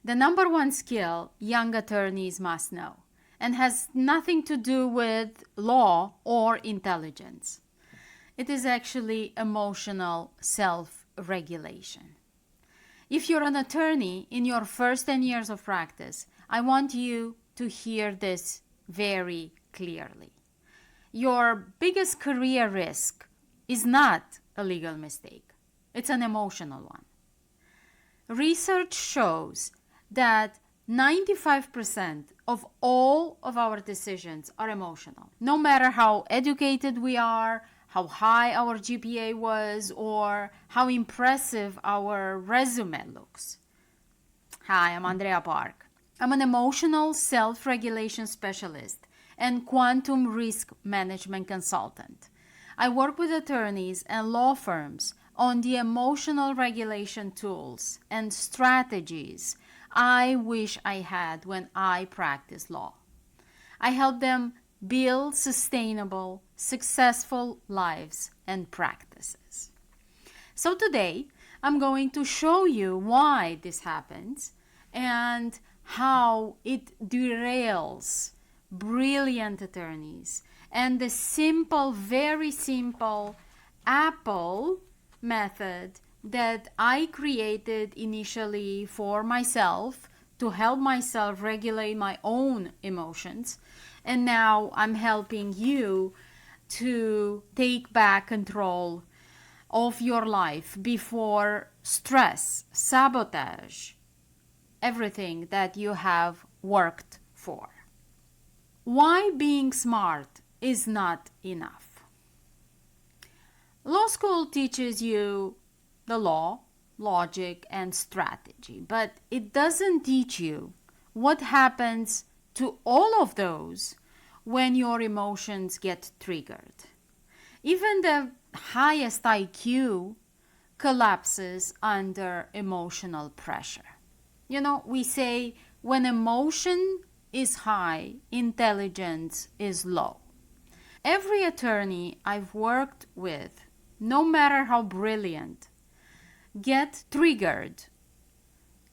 The number one skill young attorneys must know, and has nothing to do with law or intelligence. It is actually emotional self-regulation. If you're an attorney in your first 10 years of practice, I want you to hear this very clearly. Your biggest career risk is not a legal mistake. It's an emotional one. Research shows that 95% of all of our decisions are emotional. No matter how educated we are, how high our GPA was, or how impressive our resume looks. Hi, I'm Andreea Parc. I'm an emotional self-regulation specialist and quantum risk management consultant. I work with attorneys and law firms on the emotional regulation tools and strategies I wish I had when I practiced law. I help them build sustainable, successful lives and practices. So today, I'm going to show you why this happens and how it derails brilliant attorneys, and the simple, very simple A.P.P.L.E method that I created initially for myself to help myself regulate my own emotions. And now I'm helping you to take back control of your life before stress, sabotage everything that you have worked for. Why being smart is not enough. Law school teaches you the law, logic, and strategy, but it doesn't teach you what happens to all of those when your emotions get triggered. Even the highest IQ collapses under emotional pressure. You know, we say when emotion is high, intelligence is low. Every attorney I've worked with, no matter how brilliant, get triggered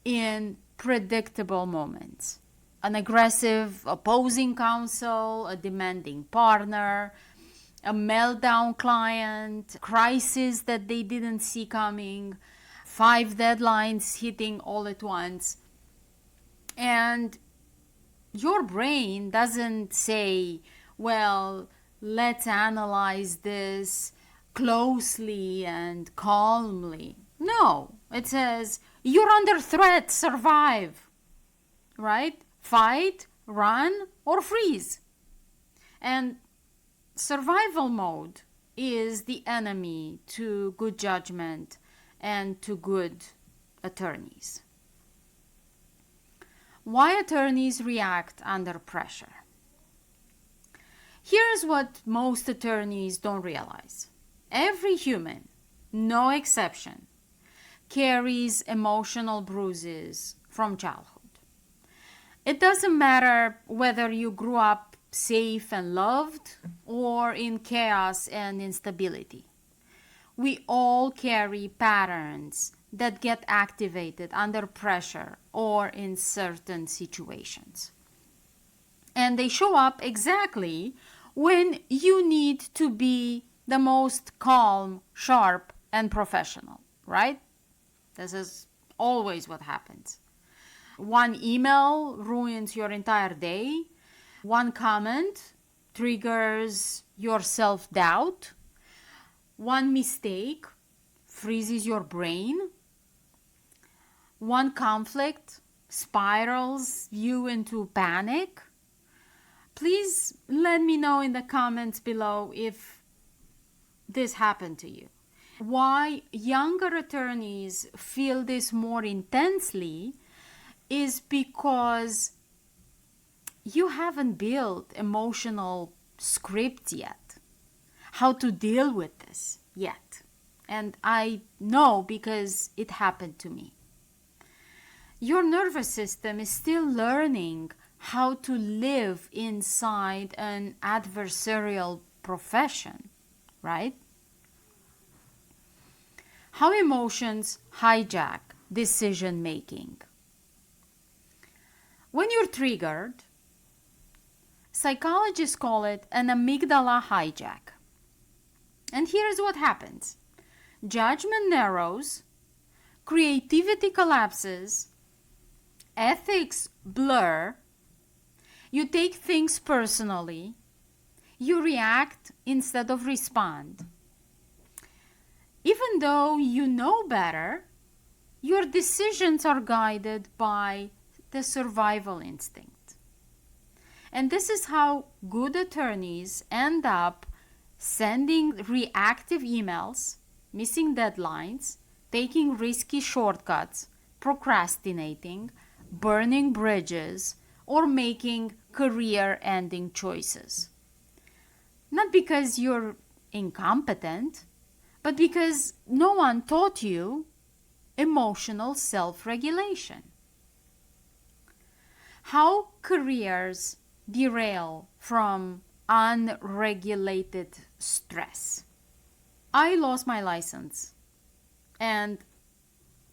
in predictable moments. An aggressive opposing counsel, a demanding partner, a meltdown client, crisis that they didn't see coming, 5 deadlines hitting all at once. And your brain doesn't say, well, let's analyze this closely and calmly. No, it says, you're under threat, survive, right? Fight, run, or freeze. And survival mode is the enemy to good judgment and to good attorneys. Why attorneys react under pressure? Here's what most attorneys don't realize. Every human, no exception, carries emotional bruises from childhood. It doesn't matter whether you grew up safe and loved or in chaos and instability. We all carry patterns that get activated under pressure or in certain situations. And they show up exactly when you need to be the most calm, sharp, and professional, right? This is always what happens. One email ruins your entire day. One comment triggers your self-doubt. One mistake freezes your brain. One conflict spirals you into panic. Please let me know in the comments below if this happened to you. Why younger attorneys feel this more intensely is because you haven't built emotional scripts yet, how to deal with this yet. And I know because it happened to me. Your nervous system is still learning how to live inside an adversarial profession, right? How emotions hijack decision making. When you're triggered, psychologists call it an amygdala hijack. And here's what happens. Judgment narrows, creativity collapses, ethics blur, you take things personally, you react instead of respond. Even though you know better, your decisions are guided by the survival instinct. And this is how good attorneys end up sending reactive emails, missing deadlines, taking risky shortcuts, procrastinating, burning bridges, or making career-ending choices. Not because you're incompetent, but because no one taught you emotional self-regulation. How careers derail from unregulated stress. I lost my license and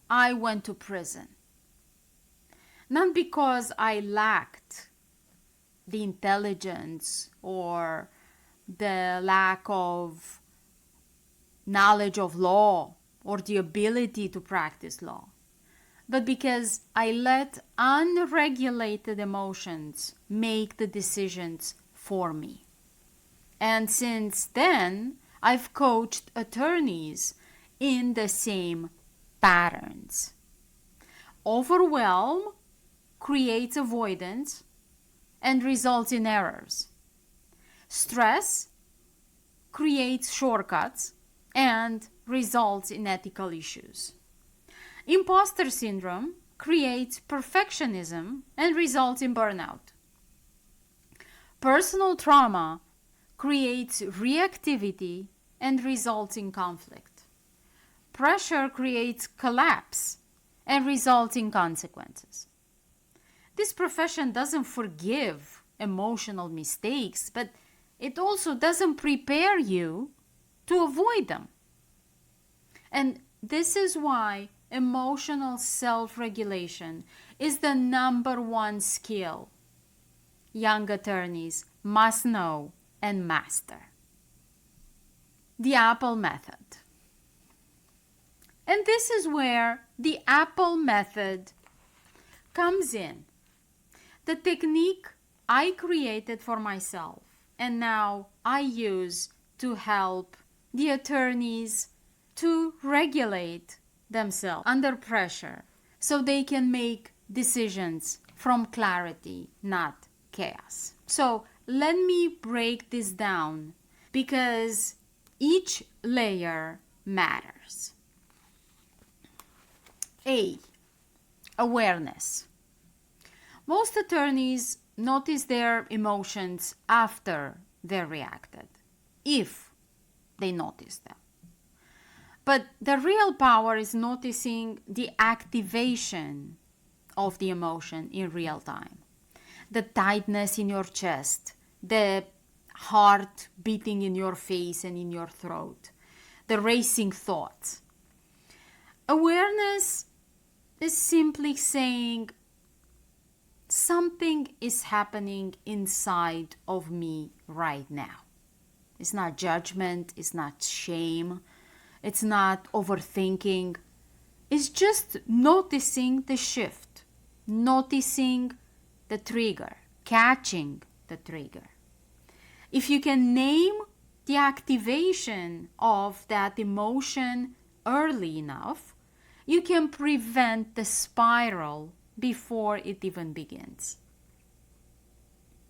I went to prison. Not because I lacked the intelligence or the lack of knowledge of law or the ability to practice law, but because I let unregulated emotions make the decisions for me. And since then, I've coached attorneys in the same patterns. Overwhelm creates avoidance and results in errors. Stress creates shortcuts and results in ethical issues. Imposter syndrome creates perfectionism and results in burnout. Personal trauma creates reactivity and results in conflict. Pressure creates collapse and results in consequences. This profession doesn't forgive emotional mistakes, but it also doesn't prepare you to avoid them. And this is why emotional self-regulation is the number one skill young attorneys must know and master. The A.P.P.L.E method. And this is where the A.P.P.L.E method comes in. The technique I created for myself and now I use to help the attorneys to regulate themselves under pressure so they can make decisions from clarity, not chaos. So let me break this down because each layer matters. A. Awareness. Most attorneys notice their emotions after they're reacted, if they notice them. But the real power is noticing the activation of the emotion in real time. The tightness in your chest, the heart beating in your face and in your throat, the racing thoughts. Awareness is simply saying something is happening inside of me right now. It's not judgment, it's not shame, it's not overthinking. It's just noticing the shift, noticing the trigger, catching the trigger. If you can name the activation of that emotion early enough, you can prevent the spiral before it even begins.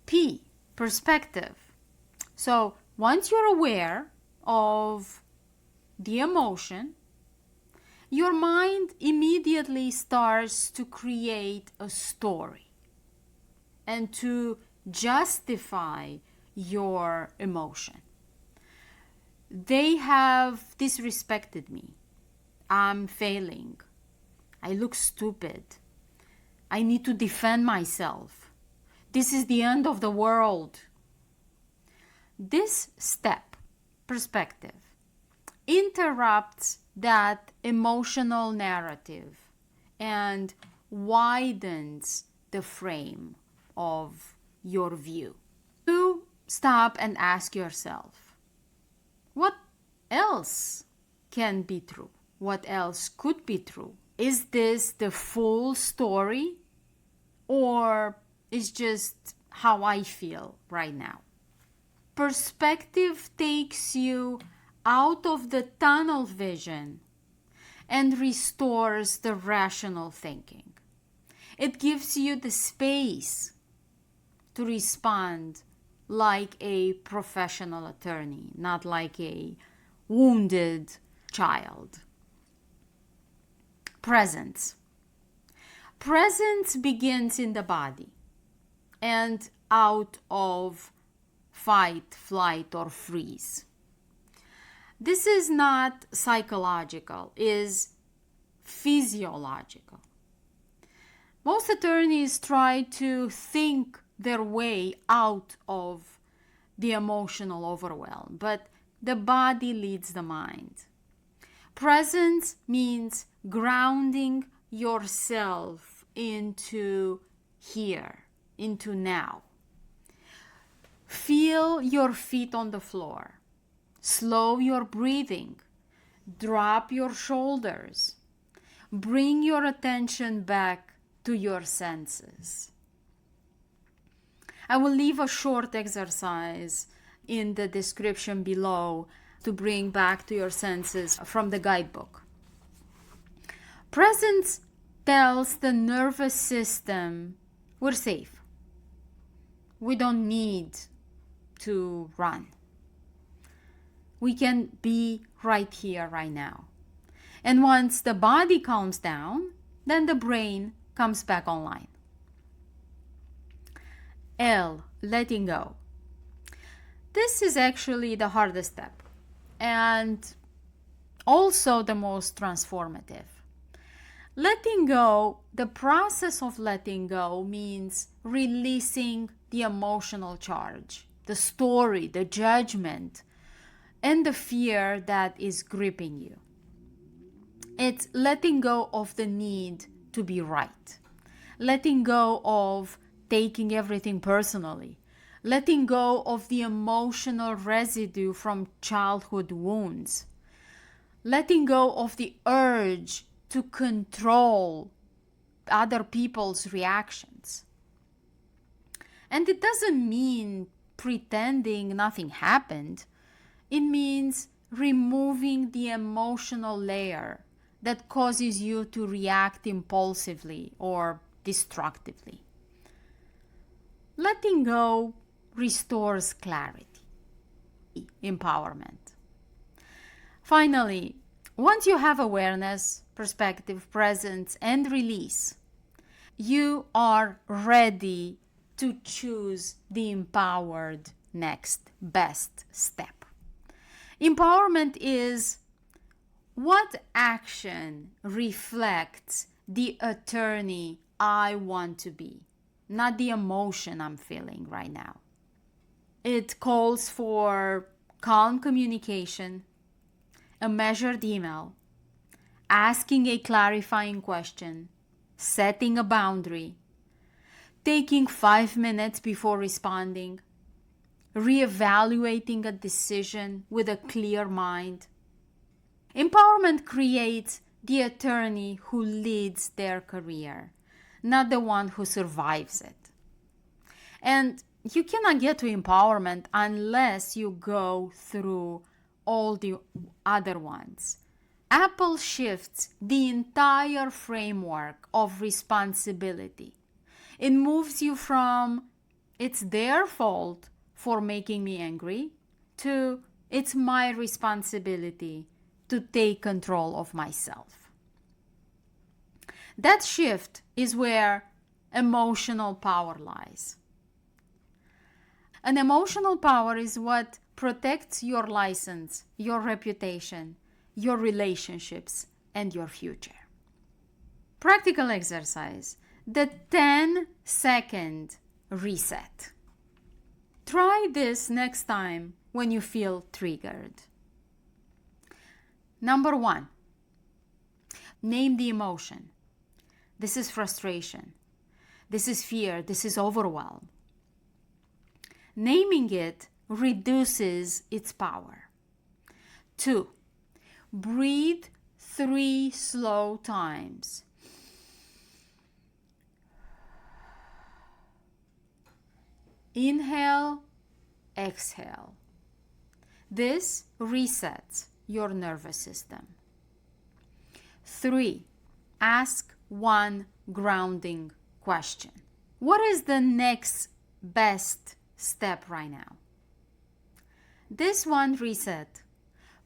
P, perspective. So once you're aware of the emotion, your mind immediately starts to create a story and to justify your emotion. They have disrespected me. I'm failing. I look stupid. I need to defend myself. This is the end of the world. This step, perspective, interrupts that emotional narrative and widens the frame of your view. You stop and ask yourself, what else can be true? What else could be true? Is this the full story, or is just how I feel right now? Perspective takes you out of the tunnel vision and restores the rational thinking. It gives you the space to respond like a professional attorney, not like a wounded child. Presence. Presence begins in the body and out of fight, flight, or freeze. This is not psychological, it is physiological. Most attorneys try to think their way out of the emotional overwhelm, but the body leads the mind. Presence means grounding yourself into here, into now. Feel your feet on the floor. Slow your breathing. Drop your shoulders. Bring your attention back to your senses. I will leave a short exercise in the description below to bring back to your senses from the guidebook. Presence tells the nervous system we're safe. We don't need to run. We can be right here, right now. And once the body calms down, then the brain comes back online. L, letting go. This is actually the hardest step and also the most transformative. Letting go, the process of letting go means releasing the emotional charge, the story, the judgment, and the fear that is gripping you. It's letting go of the need to be right, letting go of taking everything personally, letting go of the emotional residue from childhood wounds, letting go of the urge to control other people's reactions. And it doesn't mean pretending nothing happened. It means removing the emotional layer that causes you to react impulsively or destructively. Letting go restores clarity, empowerment. Finally, once you have awareness, perspective, presence, and release, you are ready to choose the empowered next best step. Empowerment is what action reflects the attorney I want to be, not the emotion I'm feeling right now. It calls for calm communication, a measured email, asking a clarifying question, setting a boundary, taking 5 minutes before responding, reevaluating a decision with a clear mind. Empowerment creates the attorney who leads their career, not the one who survives it. And you cannot get to empowerment unless you go through all the other ones. A.P.P.L.E shifts the entire framework of responsibility. It moves you from it's their fault for making me angry to it's my responsibility to take control of myself. That shift is where emotional power lies. And emotional power is what protects your license, your reputation, your relationships, and your future. Practical exercise, the 10-second reset. Try this next time when you feel triggered. Number 1, Name the emotion. This is frustration. This is fear. This is overwhelm. Naming it reduces its power. 2. Breathe 3 slow times. Inhale, exhale. This resets your nervous system. 3. Ask one grounding question. What is the next best step right now? This one reset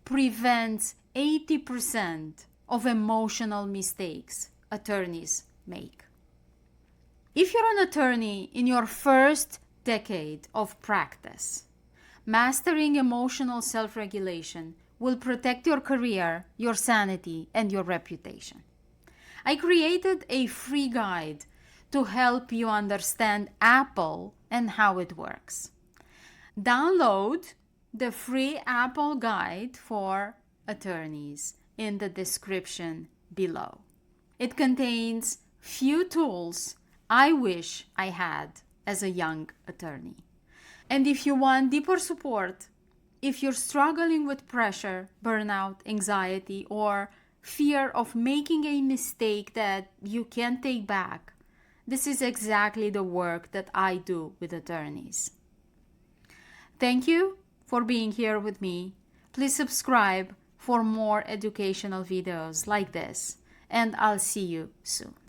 prevents 80% of emotional mistakes attorneys make. If you're an attorney in your first decade of practice, mastering emotional self-regulation will protect your career, your sanity, and your reputation. I created a free guide to help you understand A.P.P.L.E and how it works. Download the free A.P.P.L E guide for attorneys in the description below. It contains few tools I wish I had as a young attorney. And if you want deeper support, if you're struggling with pressure, burnout, anxiety, or fear of making a mistake that you can't take back, this is exactly the work that I do with attorneys. Thank you for being here with me. Please subscribe for more educational videos like this, and I'll see you soon.